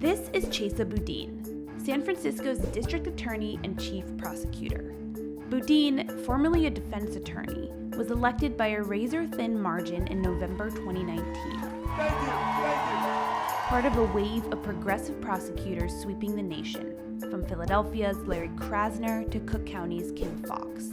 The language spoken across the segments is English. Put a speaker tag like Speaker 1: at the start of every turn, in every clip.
Speaker 1: This is Chesa Boudin, San Francisco's district attorney and chief prosecutor. Boudin, formerly a defense attorney, was elected by a razor-thin margin in November 2019.
Speaker 2: Thank you.
Speaker 1: Part of a wave of progressive prosecutors sweeping the nation, from Philadelphia's Larry Krasner to Cook County's Kim Foxx.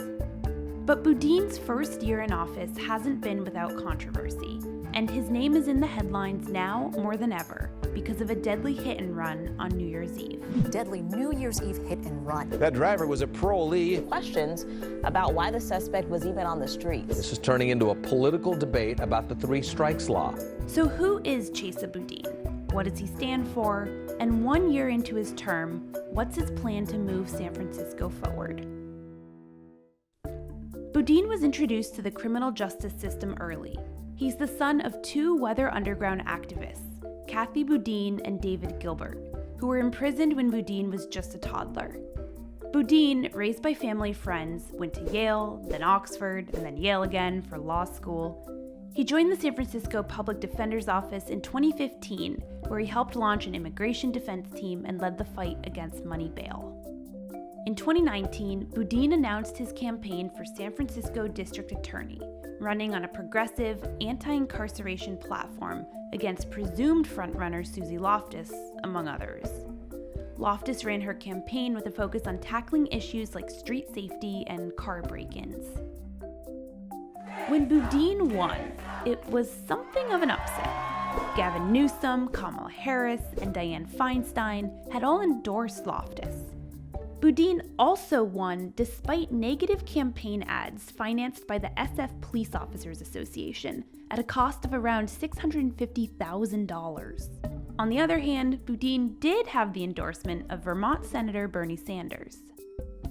Speaker 1: But Boudin's first year in office hasn't been without controversy, and his name is in the headlines now more than ever because of a deadly hit and run on New Year's Eve.
Speaker 3: Deadly New Year's Eve hit and run.
Speaker 4: That driver was a parolee.
Speaker 3: Questions about why the suspect was even on the streets.
Speaker 4: This is turning into a political debate about the three strikes law.
Speaker 1: So who is Chesa Boudin? What does he stand for? And 1 year into his term, what's his plan to move San Francisco forward? Boudin was introduced to the criminal justice system early. He's the son of two Weather Underground activists, Kathy Boudin and David Gilbert, who were imprisoned when Boudin was just a toddler. Boudin, raised by family friends, went to Yale, then Oxford, and then Yale again for law school. He joined the San Francisco Public Defender's Office in 2015, where he helped launch an immigration defense team and led the fight against money bail. In 2019, Boudin announced his campaign for San Francisco District Attorney, running on a progressive, anti-incarceration platform against presumed frontrunner Susie Loftus, among others. Loftus ran her campaign with a focus on tackling issues like street safety and car break-ins. When Boudin won, it was something of an upset. Gavin Newsom, Kamala Harris, and Dianne Feinstein had all endorsed Loftus. Boudin also won despite negative campaign ads financed by the SF Police Officers Association at a cost of around $650,000. On the other hand, Boudin did have the endorsement of Vermont Senator Bernie Sanders.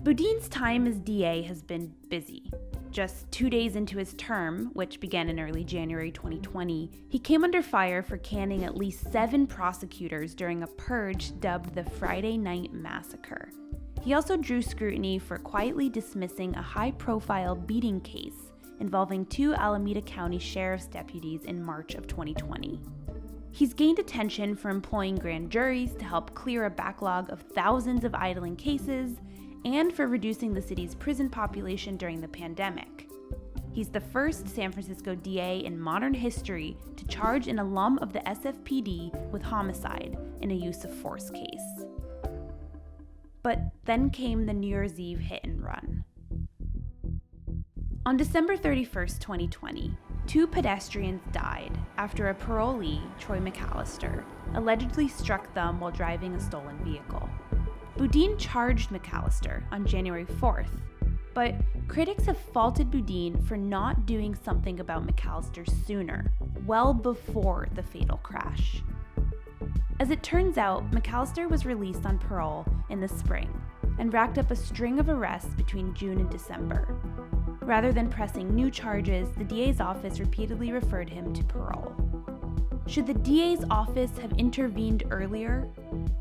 Speaker 1: Boudin's time as DA has been busy. Just 2 days into his term, which began in early January 2020, he came under fire for canning at least 7 prosecutors during a purge dubbed the Friday Night Massacre. He also drew scrutiny for quietly dismissing a high-profile beating case involving 2 Alameda County sheriff's deputies in March of 2020. He's gained attention for employing grand juries to help clear a backlog of thousands of idling cases and for reducing the city's prison population during the pandemic. He's the first San Francisco DA in modern history to charge an alum of the SFPD with homicide in a use of force case. But then came the New Year's Eve hit and run. On December 31st, 2020, 2 pedestrians died after a parolee, Troy McAllister, allegedly struck them while driving a stolen vehicle. Boudin charged McAllister on January 4th, but critics have faulted Boudin for not doing something about McAllister sooner, well before the fatal crash. As it turns out, McAllister was released on parole in the spring and racked up a string of arrests between June and December. Rather than pressing new charges, the DA's office repeatedly referred him to parole. Should the DA's office have intervened earlier?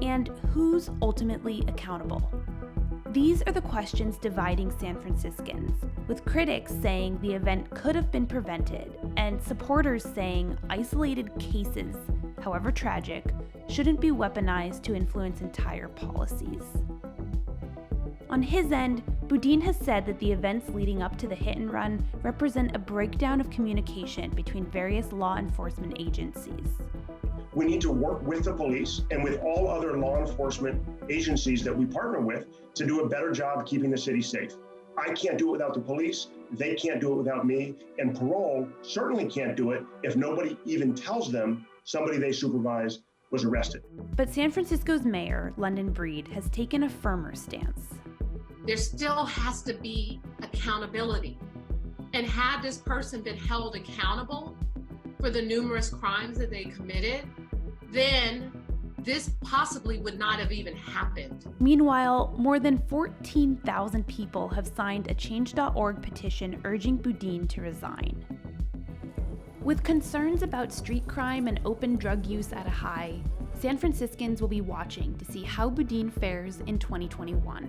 Speaker 1: And who's ultimately accountable? These are the questions dividing San Franciscans, with critics saying the event could have been prevented, and supporters saying isolated cases, however tragic, shouldn't be weaponized to influence entire policies. On his end, Boudin has said that the events leading up to the hit and run represent a breakdown of communication between various law enforcement agencies.
Speaker 2: We need to work with the police and with all other law enforcement agencies that we partner with to do a better job keeping the city safe. I can't do it without the police. They can't do it without me. And parole certainly can't do it if nobody even tells them somebody they supervise was arrested.
Speaker 1: But San Francisco's mayor, London Breed, has taken a firmer stance.
Speaker 5: There still has to be accountability. And had this person been held accountable for the numerous crimes that they committed, then this possibly would not have even happened.
Speaker 1: Meanwhile, more than 14,000 people have signed a Change.org petition urging Boudin to resign. With concerns about street crime and open drug use at a high, San Franciscans will be watching to see how Boudin fares in 2021.